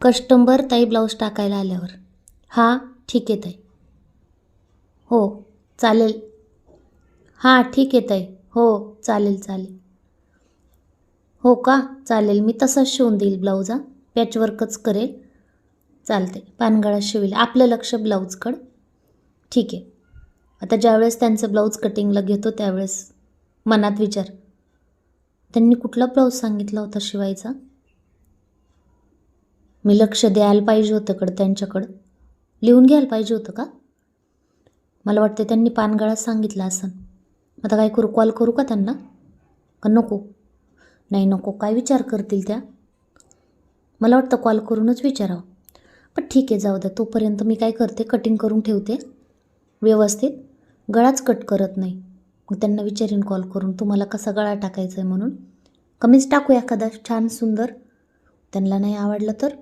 Customer ताई blouse टाकायला आल्यावर. हां ठीक आहे ताई. हो चालेल. हां ठीक आहे ताई. हो चालेल चालेल. हो का चालेल, मी तसाच शिवून देईल ब्लाऊज. पॅचवर्कच करेल. चालते, पानगळा शिवेल. आपलं लक्ष ब्लाऊजकडं. ठीक आहे. आता ज्यावेळेस त्यांचं ब्लाऊज कटिंगला घेतो त्यावेळेस मनात विचार, त्यांनी कुठला ब्लाऊज सांगितला होता शिवायचा? मी लक्ष द्यायला पाहिजे होतं त्यांच्याकडं. लिहून घ्यायला पाहिजे होतं का? मला वाटते त्यांनी पानगळा सांगितला असं. आता काय करू, कॉल करू का त्यांना का नको? नाही नको, काय विचार करतील त्या. मला वाटतं कॉल करूनच विचारावं. पण ठीक आहे, जाऊ द्या. तोपर्यंत मी काय करते, कटिंग करून ठेवते व्यवस्थित. गळाच कट करत नाही. मग त्यांना विचारीन कॉल करून, तुम्हाला कसा गळा टाकायचा आहे म्हणून. कमीच टाकू एखादा छान सुंदर. त्यांना नाही आवडलं तर